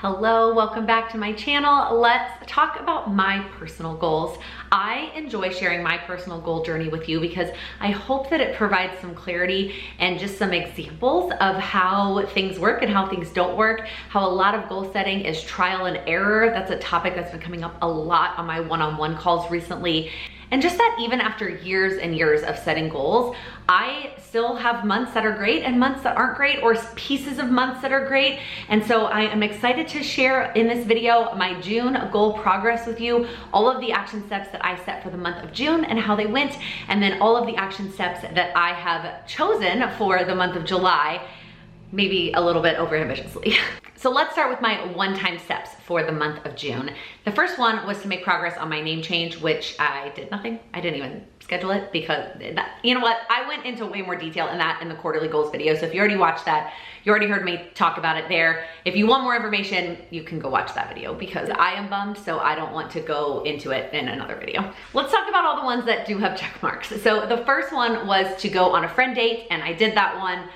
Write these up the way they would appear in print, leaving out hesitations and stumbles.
Hello, welcome back to my channel. Let's talk about my personal goals. I enjoy sharing my personal goal journey with you because I hope that it provides some clarity and just some examples of how things work and how things don't work, how a lot of goal setting is trial and error. That's a topic that's been coming up a lot on my one-on-one calls recently. And just that even after years and years of setting goals, I still have months that are great and months that aren't great, or pieces of months that are great. And so I am excited to share in this video my June goal progress with you, all of the action steps that I set for the month of June and how they went, and then all of the action steps that I have chosen for the month of July, maybe a little bit over ambitiously. So let's start with my one-time steps for the month of June. The first one was to make progress on my name change, which I did nothing. I didn't even schedule it because, you know what? I went into way more detail in that in the quarterly goals video. So if you already watched that, you already heard me talk about it there. If you want more information, you can go watch that video because I am bummed, so I don't want to go into it in another video. Let's talk about all the ones that do have check marks. So the first one was to go on a friend date, and I did that one.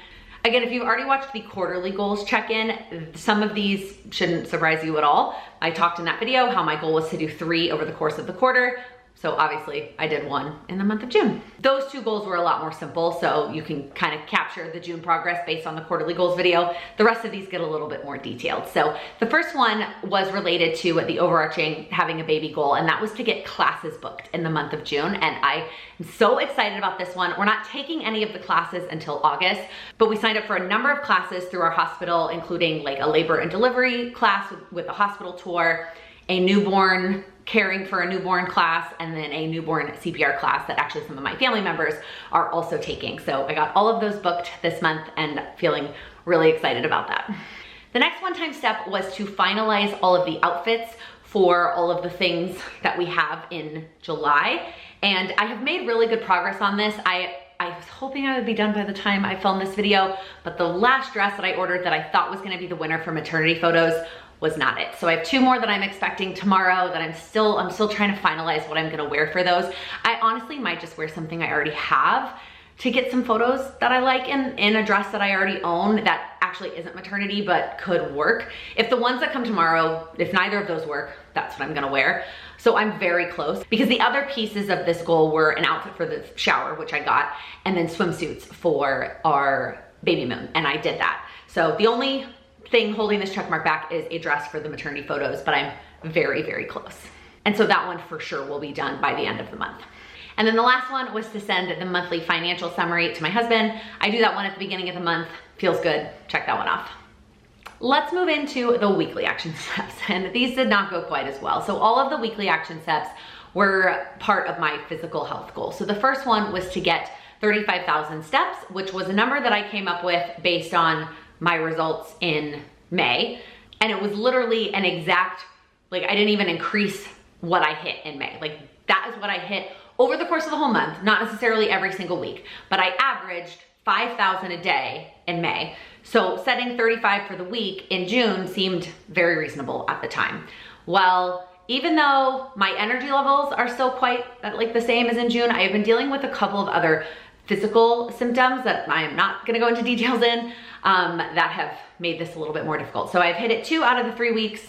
Again, if you've already watched the quarterly goals check-in, some of these shouldn't surprise you at all. I talked in that video how my goal was to do 3 over the course of the quarter. So obviously I did 1 in the month of June. Those 2 goals were a lot more simple, so you can kind of capture the June progress based on the quarterly goals video. The rest of these get a little bit more detailed. So the first one was related to the overarching having a baby goal, and that was to get classes booked in the month of June. And I am so excited about this one. We're not taking any of the classes until August, but we signed up for a number of classes through our hospital, including like a labor and delivery class with a hospital tour, a newborn caring for a newborn class, and then a newborn CPR class that actually some of my family members are also taking. So I got all of those booked this month and feeling really excited about that. The next one-time step was to finalize all of the outfits for all of the things that we have in July. And I have made really good progress on this. I was hoping I would be done by the time I filmed this video, but the last dress that I ordered that I thought was gonna be the winner for maternity photos was not it. So I have 2 more that I'm expecting tomorrow that I'm still trying to finalize what I'm gonna wear for those. I honestly might just wear something I already have to get some photos that I like in a dress that I already own that actually isn't maternity but could work. If the ones that come tomorrow, if neither of those work, that's what I'm gonna wear. So I'm very close, because the other pieces of this goal were an outfit for the shower, which I got, and then swimsuits for our baby moon, and I did that. So the only thing holding this check mark back is a dress for the maternity photos, but I'm very, very close. And so that one for sure will be done by the end of the month. And then the last one was to send the monthly financial summary to my husband. I do that one at the beginning of the month. Feels good. Check that one off. Let's move into the weekly action steps. And these did not go quite as well. So all of the weekly action steps were part of my physical health goal. So the first one was to get 35,000 steps, which was a number that I came up with based on my results in May. And it was literally an exact, like I didn't even increase what I hit in May. Like that is what I hit over the course of the whole month, not necessarily every single week, but I averaged 5,000 a day in May. So setting 35 for the week in June seemed very reasonable at the time. Well, even though my energy levels are still quite like the same as in June, I have been dealing with a couple of other physical symptoms that I am not gonna go into details in that have made this a little bit more difficult. So I've hit it 2 out of the 3 weeks.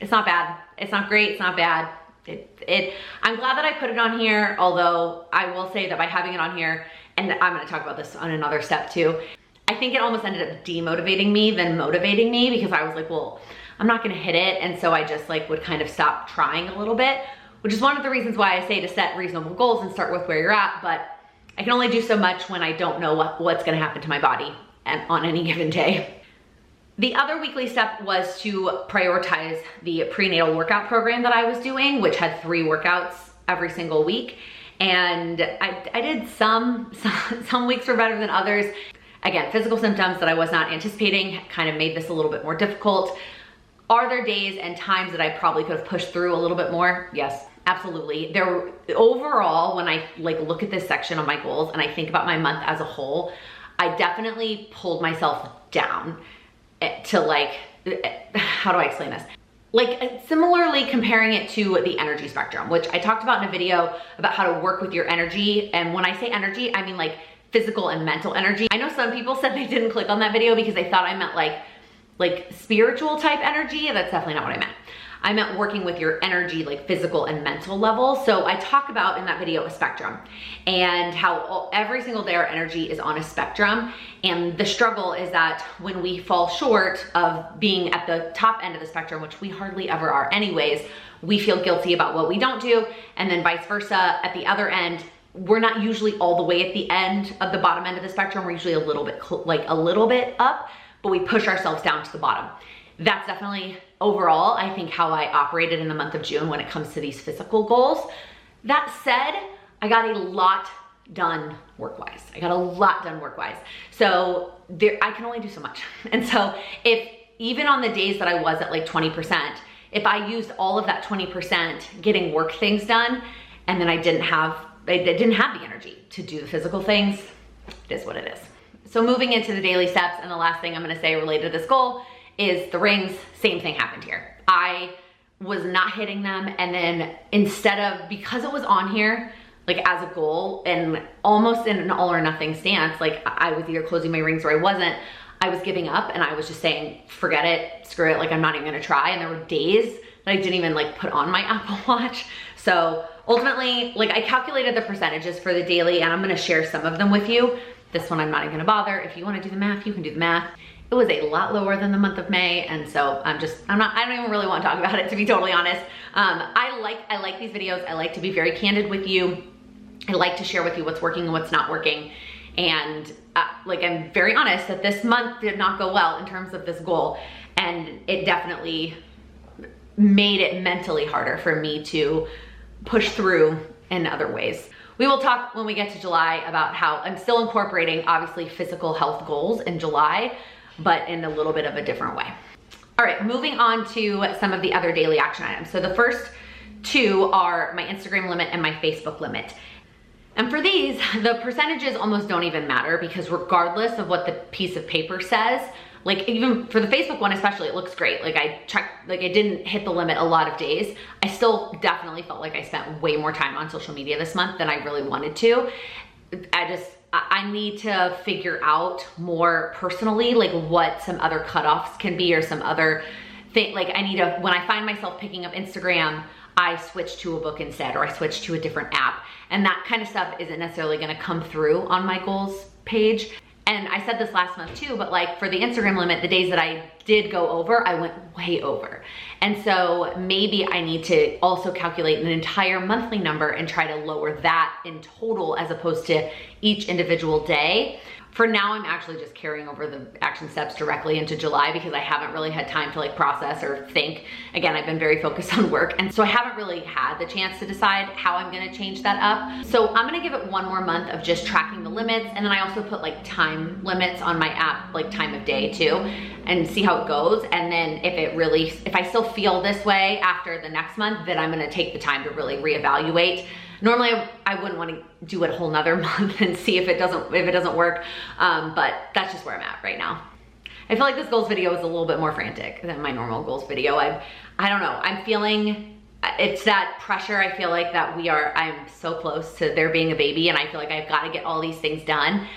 It's not bad. It's not great. It's not bad. I'm glad that I put it on here, although I will say that by having it on here, and I'm gonna talk about this on another step too, I think it almost ended up demotivating me than motivating me, because I was like, well, I'm not gonna hit it. And so I just like would kind of stop trying a little bit, which is one of the reasons why I say to set reasonable goals and start with where you're at. But I can only do so much when I don't know what's gonna happen to my body and on any given day. The other weekly step was to prioritize the prenatal workout program that I was doing, which had 3 workouts every single week. And I did some weeks were better than others. Again, physical symptoms that I was not anticipating kind of made this a little bit more difficult. Are there days and times that I probably could have pushed through a little bit more? Yes, absolutely. Overall, when I like look at this section of my goals and I think about my month as a whole, I definitely pulled myself down to like, how do I explain this? Like similarly comparing it to the energy spectrum, which I talked about in a video about how to work with your energy. And when I say energy, I mean like physical and mental energy. I know some people said they didn't click on that video because they thought I meant like like spiritual type energy. That's definitely not what I meant. I meant working with your energy, like physical and mental level. So I talk about in that video a spectrum and how every single day our energy is on a spectrum. And the struggle is that when we fall short of being at the top end of the spectrum, which we hardly ever are anyways, we feel guilty about what we don't do. And then vice versa, at the other end, we're not usually all the way at the end of the bottom end of the spectrum. We're usually a little bit up, but we push ourselves down to the bottom. That's definitely overall, I think, how I operated in the month of June when it comes to these physical goals. That said, I got a lot done work-wise. So I can only do so much. And so if even on the days that I was at like 20%, if I used all of that 20% getting work things done, and then I didn't have the energy to do the physical things, it is what it is. So moving into the daily steps, and the last thing I'm gonna say related to this goal is the rings. Same thing happened here. I was not hitting them, and then because it was on here like as a goal and almost in an all or nothing stance, like I was either closing my rings or I wasn't, I was giving up and I was just saying, forget it, screw it, like I'm not even gonna try. And there were days that I didn't even like put on my Apple Watch. So ultimately, like I calculated the percentages for the daily, and I'm gonna share some of them with you. This one I'm not even gonna bother. If you wanna do the math, you can do the math. It was a lot lower than the month of May, and so I don't even really want to talk about it, to be totally honest. I like these videos. I like to be very candid with you. I like to share with you what's working and what's not working. And like, I'm very honest that this month did not go well in terms of this goal, and it definitely made it mentally harder for me to push through in other ways. We will talk when we get to July about how I'm still incorporating obviously physical health goals in July, but in a little bit of a different way. All right, moving on to some of the other daily action items. So the first two are my Instagram limit and my Facebook limit. And for these, the percentages almost don't even matter, because regardless of what the piece of paper says, like even for the Facebook one especially, it looks great. Like I checked, like I didn't hit the limit a lot of days. I still definitely felt like I spent way more time on social media this month than I really wanted to. I need to figure out more personally, like what some other cutoffs can be, or some other thing. Like when I find myself picking up Instagram, I switch to a book instead, or I switch to a different app. And that kind of stuff isn't necessarily gonna come through on my goals page. And I said this last month too, but like for the Instagram limit, the days that I did go over, I went way over. And so maybe I need to also calculate an entire monthly number and try to lower that in total as opposed to each individual day. For now, I'm actually just carrying over the action steps directly into July, because I haven't really had time to like process or think. Again, I've been very focused on work, and so I haven't really had the chance to decide how I'm gonna change that up. So I'm gonna give it one more month of just tracking the limits, and then I also put like time limits on my app, like time of day too, and see how it goes. And then if I still feel this way after the next month, then I'm gonna take the time to really reevaluate. Normally I wouldn't want to do it a whole nother month and see if it doesn't work, but that's just where I'm at right now. I feel like this goals video is a little bit more frantic than my normal goals video. I don't know, I'm feeling, it's that pressure. I feel like that I'm so close to there being a baby, and I feel like I've got to get all these things done.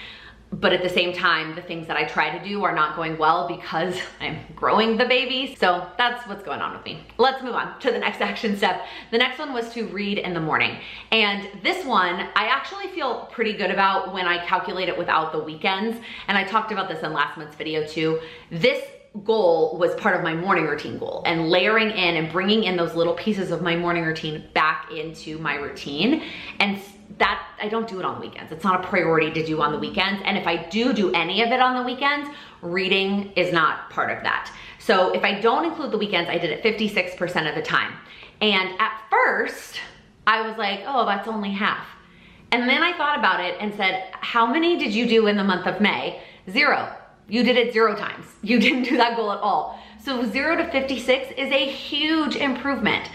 But at the same time, the things that I try to do are not going well because I'm growing the baby. So that's what's going on with me. Let's move on to the next action step. The next one was to read in the morning. And this one, I actually feel pretty good about when I calculate it without the weekends. And I talked about this in last month's video too. This goal was part of my morning routine goal, and layering in and bringing in those little pieces of my morning routine back into my routine. And that I don't do it on the weekends. It's not a priority to do on the weekends. And if I do any of it on the weekends, reading is not part of that. So if I don't include the weekends, I did it 56% of the time. And at first I was like, oh, that's only half. And then I thought about it and said, how many did you do in the month of May? 0. You did it 0 times. You didn't do that goal at all. So 0 to 56 is a huge improvement.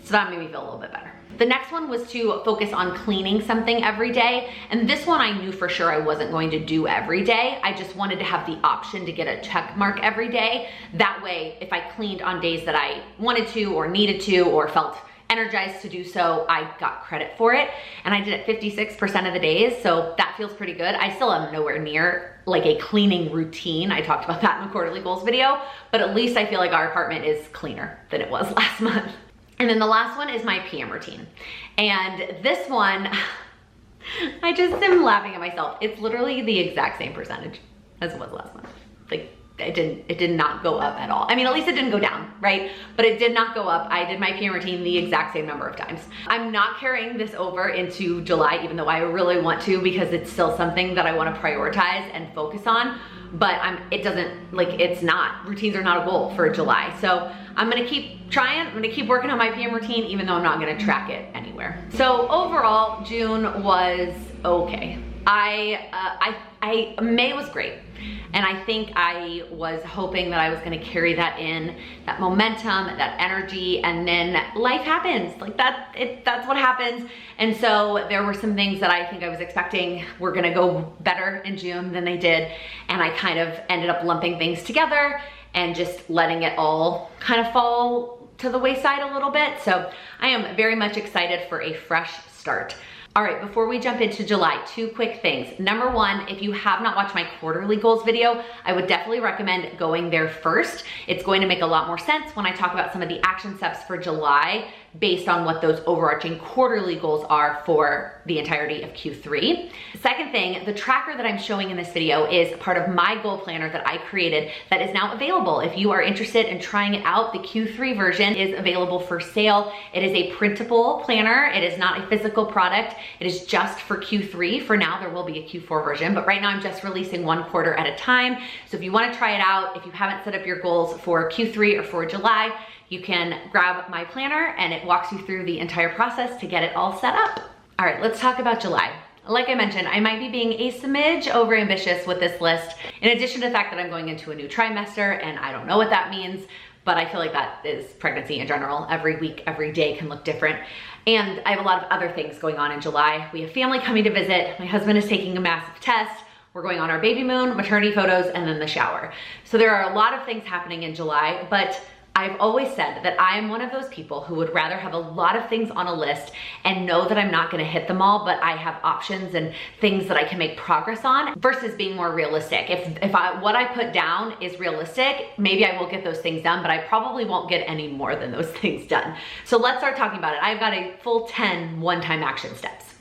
So that made me feel a little bit better. The next one was to focus on cleaning something every day. And this one I knew for sure I wasn't going to do every day. I just wanted to have the option to get a check mark every day. That way, if I cleaned on days that I wanted to or needed to or felt energized to do so, I got credit for it. And I did it 56% of the days, so that feels pretty good. I still am nowhere near like a cleaning routine. I talked about that in the quarterly goals video, but at least I feel like our apartment is cleaner than it was last month. And then the last one is my PM routine. And this one, I just am laughing at myself. It's literally the exact same percentage as it was last month. Like, it did not go up at all. I mean, at least it didn't go down, right? But it did not go up. I did my PM routine the exact same number of times. I'm not carrying this over into July, even though I really want to, because it's still something that I want to prioritize and focus on. But routines are not a goal for July. So I'm gonna keep trying. I'm gonna keep working on my PM routine, even though I'm not gonna track it anywhere. So overall, June was okay. May was great. And I think I was hoping that I was gonna carry that in, that momentum, that energy, and then life happens. Like that's what happens. And so there were some things that I think I was expecting were gonna go better in June than they did. And I kind of ended up lumping things together and just letting it all kind of fall to the wayside a little bit. So I am very much excited for a fresh start. All right, before we jump into July, 2 quick things. Number one, if you have not watched my quarterly goals video, I would definitely recommend going there first. It's going to make a lot more sense when I talk about some of the action steps for July based on what those overarching quarterly goals are for the entirety of Q3. Second thing, the tracker that I'm showing in this video is part of my goal planner that I created that is now available. If you are interested in trying it out, the Q3 version is available for sale. It is a printable planner. It is not a physical product. It is just for Q3. For now, there will be a Q4 version, but right now I'm just releasing 1 quarter at a time. So if you wanna try it out, if you haven't set up your goals for Q3 or for July, you can grab my planner and it walks you through the entire process to get it all set up. All right, let's talk about July. Like I mentioned, I might be being a smidge overambitious with this list, in addition to the fact that I'm going into a new trimester and I don't know what that means, but I feel like that is pregnancy in general. Every week, every day can look different. And I have a lot of other things going on in July. We have family coming to visit. My husband is taking a massive test. We're going on our baby moon, maternity photos, and then the shower. So there are a lot of things happening in July, but I've always said that I am one of those people who would rather have a lot of things on a list and know that I'm not gonna hit them all, but I have options and things that I can make progress on versus being more realistic. If what I put down is realistic, maybe I will get those things done, but I probably won't get any more than those things done. So let's start talking about it. I've got a full 10 one-time action steps.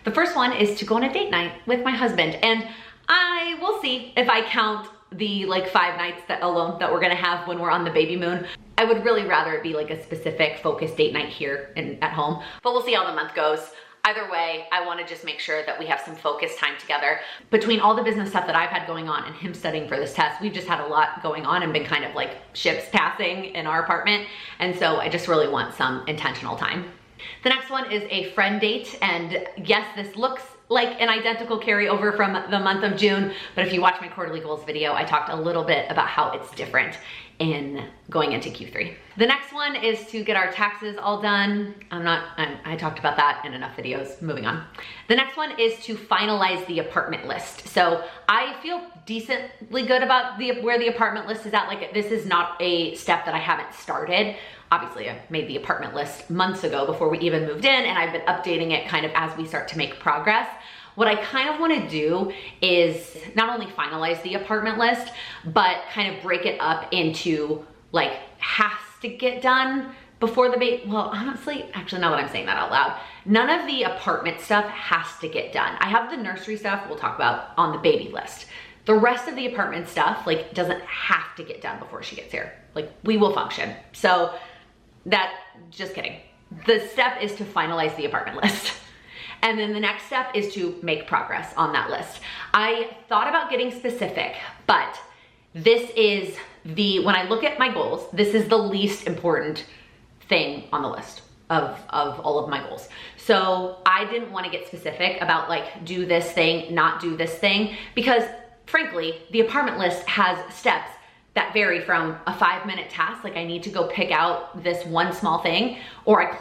The first one is to go on a date night with my husband, and I will see if I count the 5 nights alone that we're gonna have when we're on the baby moon. I would really rather it be like a specific focused date night here at home, but we'll see how the month goes. Either way, I wanna just make sure that we have some focused time together. Between all the business stuff that I've had going on and him studying for this test, we've just had a lot going on and been kind of like ships passing in our apartment. And so I just really want some intentional time. The next one is a friend date. And yes, this looks like an identical carryover from the month of June, but if you watch my quarterly goals video, I talked a little bit about how it's different in going into Q3. The next one is to get our taxes all done. I talked about that in enough videos, moving on. The next one is to finalize the apartment list. So I feel decently good about where the apartment list is at. Like, this is not a step that I haven't started. Obviously, I made the apartment list months ago before we even moved in, and I've been updating it kind of as we start to make progress. What I kind of want to do is not only finalize the apartment list, but kind of break it up into like has to get done before the baby. Well, honestly, actually, now that I'm saying that out loud, none of the apartment stuff has to get done. I have the nursery stuff we'll talk about on the baby list. The rest of the apartment stuff doesn't have to get done before she gets here. Like, we will function. So just kidding. The step is to finalize the apartment list. And then the next step is to make progress on that list. I thought about getting specific, but this is when I look at my goals, this is the least important thing on the list of all of my goals. So I didn't want to get specific about do this thing, not do this thing, because frankly, the apartment list has steps that vary from a 5-minute task, like I need to go pick out this one small thing, or I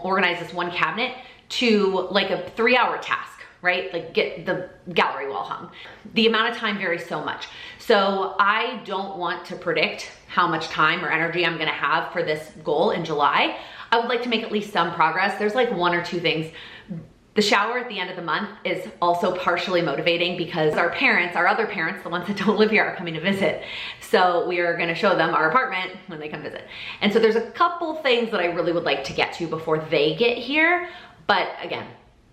organize this one cabinet, to like a 3-hour task, right? Like get the gallery wall hung. The amount of time varies so much. So I don't want to predict how much time or energy I'm gonna have for this goal in July. I would like to make at least some progress. There's like 1 or 2 things. The shower at the end of the month is also partially motivating because our parents, our other parents, the ones that don't live here, are coming to visit. So we are gonna show them our apartment when they come visit. And so there's a couple things that I really would like to get to before they get here. But again,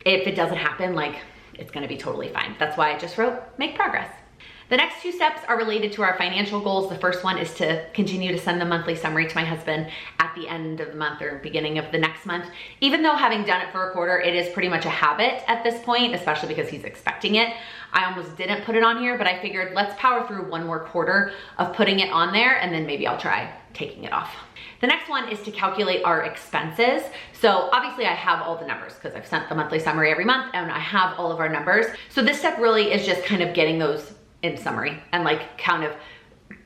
if it doesn't happen, like it's gonna be totally fine. That's why I just wrote, make progress. The next 2 steps are related to our financial goals. The first one is to continue to send the monthly summary to my husband at the end of the month or beginning of the next month. Even though having done it for a quarter, it is pretty much a habit at this point, especially because he's expecting it. I almost didn't put it on here, but I figured let's power through 1 more quarter of putting it on there, and then maybe I'll try taking it off. The next one is to calculate our expenses. So obviously I have all the numbers because I've sent the monthly summary every month and I have all of our numbers. So this step really is just kind of getting those in summary and like kind of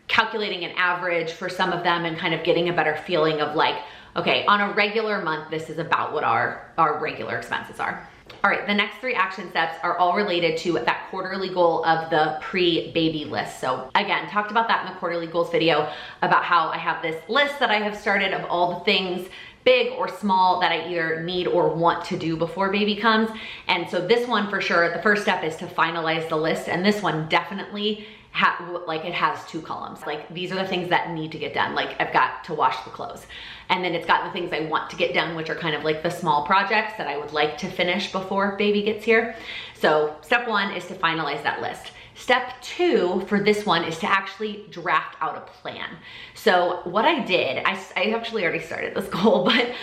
calculating an average for some of them and kind of getting a better feeling of like, okay, on a regular month, this is about what our regular expenses are. All right, the next 3 action steps are all related to that quarterly goal of the pre-baby list. So again, talked about that in the quarterly goals video about how I have this list that I have started of all the things big or small that I either need or want to do before baby comes. And so this one for sure, the first step is to finalize the list. And this one definitely it has 2 columns. Like these are the things that need to get done. Like I've got to wash the clothes. And then it's got the things I want to get done, which are kind of like the small projects that I would like to finish before baby gets here. So step 1 is to finalize that list. Step 2 for this one is to actually draft out a plan. So what I did, I actually already started this goal, but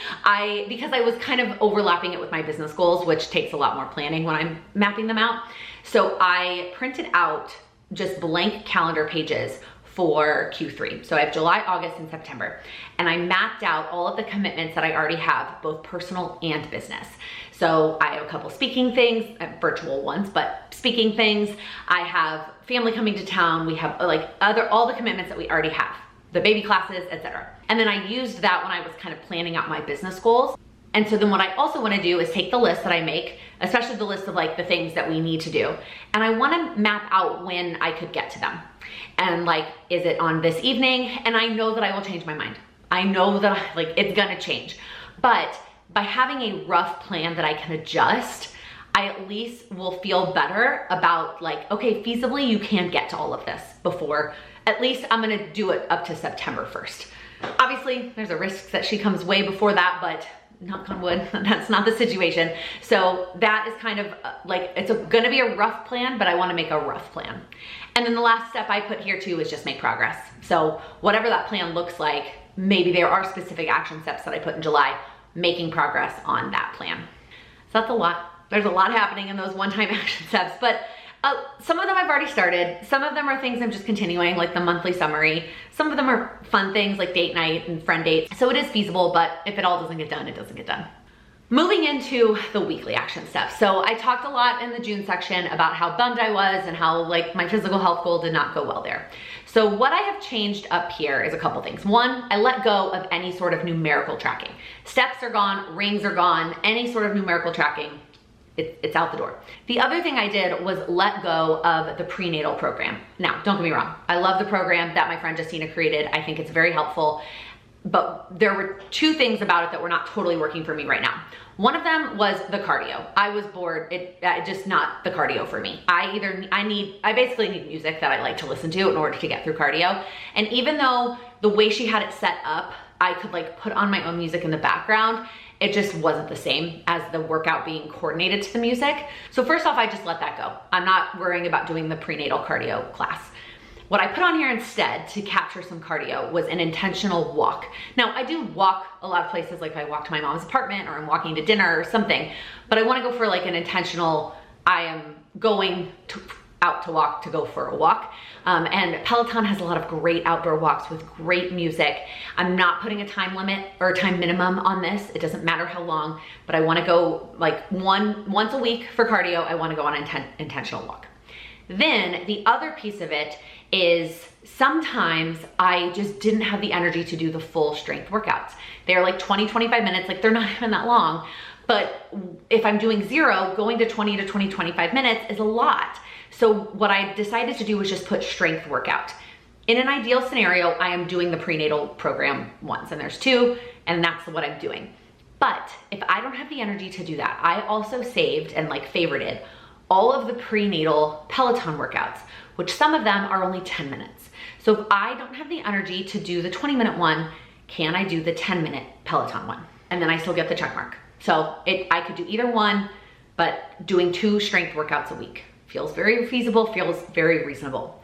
because I was kind of overlapping it with my business goals, which takes a lot more planning when I'm mapping them out. So I printed out just blank calendar pages for Q3. So I have July, August, and September. And I mapped out all of the commitments that I already have, both personal and business. So I have a couple speaking things, virtual ones, but speaking things. I have family coming to town. We have like all the commitments that we already have, the baby classes, etc. And then I used that when I was kind of planning out my business goals. And so then what I also want to do is take the list that I make, especially the list of like the things that we need to do. And I want to map out when I could get to them. And like, is it on this evening? And I know that I will change my mind. I know that like it's gonna change. But by having a rough plan that I can adjust, I at least will feel better about like, okay, feasibly you can get to all of this before, at least I'm gonna do it up to September 1st. Obviously, there's a risk that she comes way before that, but knock on wood, that's not the situation. So that is kind of like, it's gonna be a rough plan, but I wanna make a rough plan. And then the last step I put here too is just make progress. So whatever that plan looks like, maybe there are specific action steps that I put in July, making progress on that plan. So that's a lot. There's a lot happening in those one-time action steps, but some of them I've already started. Some of them are things I'm just continuing, like the monthly summary. Some of them are fun things like date night and friend dates. So it is feasible, but if it all doesn't get done, it doesn't get done. Moving into the weekly action steps. So I talked a lot in the June section about how bummed I was and how like my physical health goal did not go well there. So what I have changed up here is a couple things. One, I let go of any sort of numerical tracking. Steps are gone, rings are gone, any sort of numerical tracking, it's out the door. The other thing I did was let go of the prenatal program. Now, don't get me wrong. I love the program that my friend Justina created. I think it's very helpful, but there were 2 things about it that were not totally working for me right now. One of them was the cardio. I was bored. Just not the cardio for me. I basically need music that I like to listen to in order to get through cardio. And even though the way she had it set up, I could like put on my own music in the background, it just wasn't the same as the workout being coordinated to the music. So first off, I just let that go. I'm not worrying about doing the prenatal cardio class. What I put on here instead to capture some cardio was an intentional walk. Now I do walk a lot of places, like I walk to my mom's apartment or I'm walking to dinner or something, but I wanna go for like an intentional, I am going out to walk to go for a walk. And Peloton has a lot of great outdoor walks with great music. I'm not putting a time limit or a time minimum on this. It doesn't matter how long, but I wanna go like once a week for cardio. I wanna go on an intentional walk. Then the other piece of it is sometimes I just didn't have the energy to do the full strength workouts. They're like 20, 25 minutes, like they're not even that long, But if I'm doing 0, going to 20 to 25 minutes is a lot. So what I decided to do was just put strength workout. In an ideal scenario, I am doing the prenatal program once, and there's 2, and that's what I'm doing. But if I don't have the energy to do that, I also saved and like favorited all of the prenatal Peloton workouts, which some of them are only 10 minutes. So if I don't have the energy to do the 20-minute one, can I do the 10-minute Peloton one? And then I still get the check mark. So I could do either one, but doing 2 strength workouts a week feels very feasible, feels very reasonable.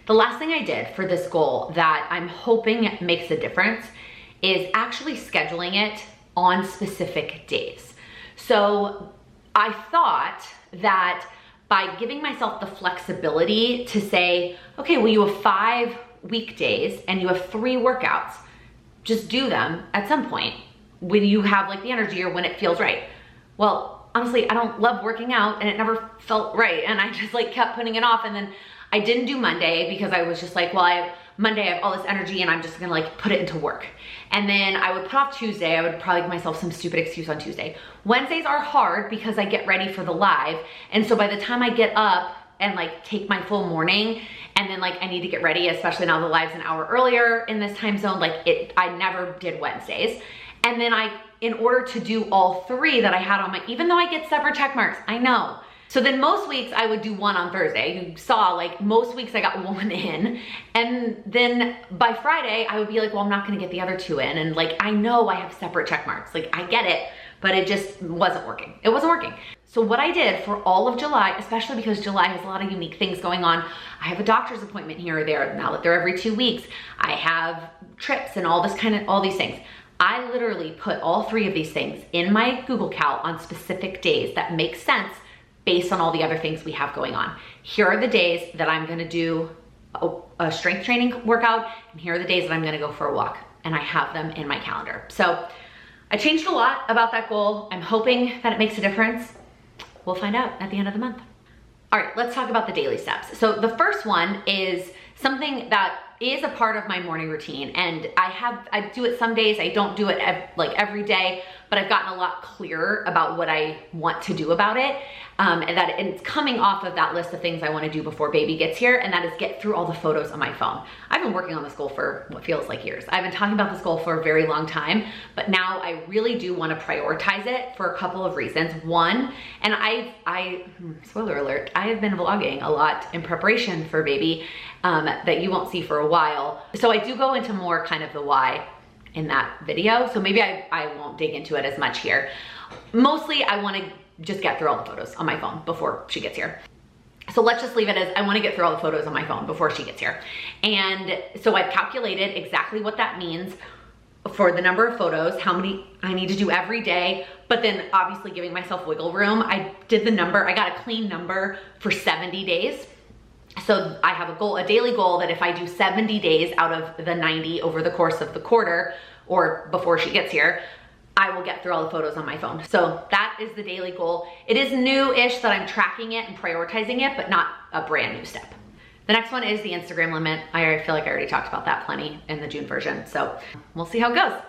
The last thing I did for this goal that I'm hoping makes a difference is actually scheduling it on specific days. So I thought that by giving myself the flexibility to say, okay, well, you have 5 weekdays and you have 3 workouts, just do them at some point when you have like the energy or when it feels right. Well, honestly, I don't love working out and it never felt right. And I just like kept putting it off. And then I didn't do Monday because I was just like, well, Monday I have all this energy and I'm just gonna like put it into work. And then I would put off Tuesday. I would probably give myself some stupid excuse on Tuesday. Wednesdays are hard because I get ready for the live. And so by the time I get up and like take my full morning and then like I need to get ready, especially now the live's an hour earlier in this time zone, I never did Wednesdays. And then in order to do all 3 that I had on even though I get separate check marks, I know. So then most weeks I would do 1 on Thursday. You saw like most weeks I got 1 in. And then by Friday I would be like, well, I'm not gonna get the other 2 in. And like, I know I have separate check marks. Like I get it, but it just wasn't working. It wasn't working. So what I did for all of July, especially because July has a lot of unique things going on. I have a doctor's appointment here or there. Now that they're every 2 weeks, I have trips and all these things. I literally put all 3 of these things in my Google Cal on specific days that make sense based on all the other things we have going on. Here are the days that I'm gonna do a strength training workout, and here are the days that I'm gonna go for a walk, and I have them in my calendar. So I changed a lot about that goal. I'm hoping that it makes a difference. We'll find out at the end of the month. All right, let's talk about the daily steps. So the first one is something that is a part of my morning routine, and I do it some days. I don't do it every day, but I've gotten a lot clearer about what I want to do about it. And it's coming off of that list of things I want to do before baby gets here, and that is get through all the photos on my phone. I've been working on this goal for what feels like years. I've been talking about this goal for a very long time, but now I really do want to prioritize it for a couple of reasons. One, and spoiler alert, I have been vlogging a lot in preparation for baby that you won't see for a while. So I do go into more kind of the why in that video. So maybe I won't dig into it as much here. Mostly I want to just get through all the photos on my phone before she gets here. So let's just leave it as I want to get through all the photos on my phone before she gets here. And so I've calculated exactly what that means for the number of photos, how many I need to do every day, but then obviously giving myself wiggle room. I did the number, I got a clean number for 70 days. So I have a daily goal that if I do 70 days out of the 90 over the course of the quarter or before she gets here, I will get through all the photos on my phone. So that is the daily goal. It is new-ish that I'm tracking it and prioritizing it, but not a brand new step. The next one is the Instagram limit. I feel like I already talked about that plenty in the June version, so we'll see how it goes.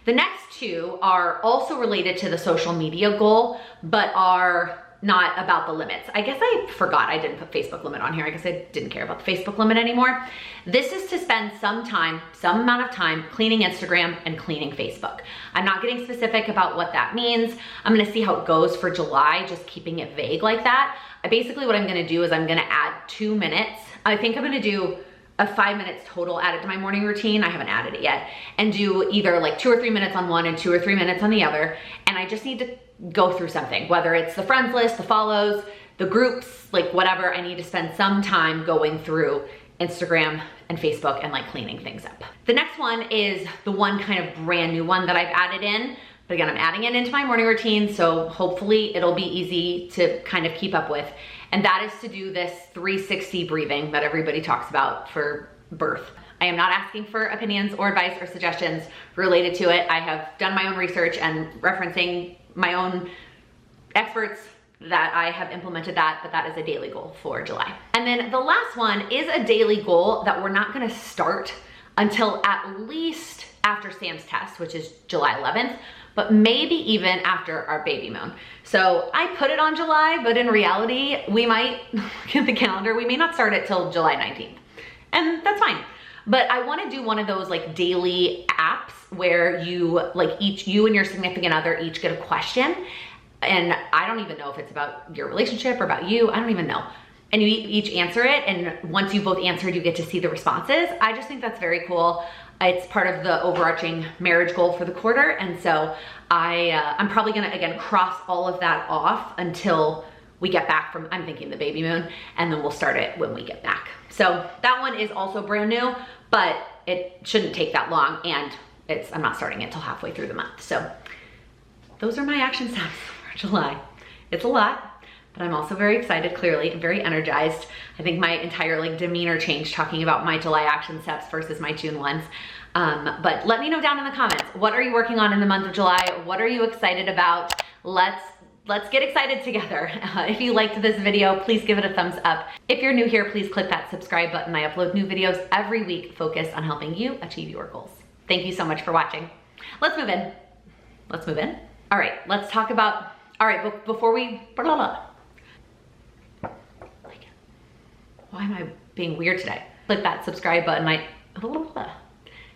The next 2 are also related to the social media goal, but are not about the limits. I guess I forgot I didn't put Facebook limit on here. I guess I didn't care about the Facebook limit anymore. This is to spend some amount of time cleaning Instagram and cleaning Facebook. I'm not getting specific about what that means. I'm gonna see how it goes for July, just keeping it vague like that. Basically what I'm gonna do is I'm gonna add 2 minutes. I think I'm gonna do a 5 minutes total added to my morning routine. I haven't added it yet. And do either like 2 or 3 minutes on one and 2 or 3 minutes on the other. And I just need to go through something, whether it's the friends list, the follows, the groups, like whatever. I need to spend some time going through Instagram and Facebook and like cleaning things up. The next one is the one kind of brand new one that I've added in. But again, I'm adding it into my morning routine, so hopefully it'll be easy to kind of keep up with. And that is to do this 360 breathing that everybody talks about for birth. I am not asking for opinions or advice or suggestions related to it. I have done my own research and referencing my own experts that I have implemented that, but that is a daily goal for July. And then the last one is a daily goal that we're not gonna start until at least after Sam's test, which is July 11th. but maybe even after our baby moon. So I put it on July, but in reality, we might, look at the calendar, we may not start it till July 19th. And that's fine. But I wanna do one of those like daily apps where you and your significant other each get a question. And I don't even know if it's about your relationship or about you, I don't even know. And you each answer it, and once you both answered, you get to see the responses. I just think that's very cool. It's part of the overarching marriage goal for the quarter. And so I'm probably gonna, again, cross all of that off until we get back from, I'm thinking the baby moon, and then we'll start it when we get back. So that one is also brand new, but it shouldn't take that long, and I'm not starting it till halfway through the month. So those are my action steps for July. It's a lot, but I'm also very excited, clearly, and very energized. I think my entire like demeanor changed talking about my July action steps versus my June ones. But let me know down in the comments, what are you working on in the month of July? What are you excited about? Let's get excited together. If you liked this video, please give it a thumbs up. If you're new here, please click that subscribe button. I upload new videos every week focused on helping you achieve your goals. Thank you so much for watching. Let's move in. Let's move in. All right, let's talk about, all right, before we, why am I being weird today? Click that subscribe button.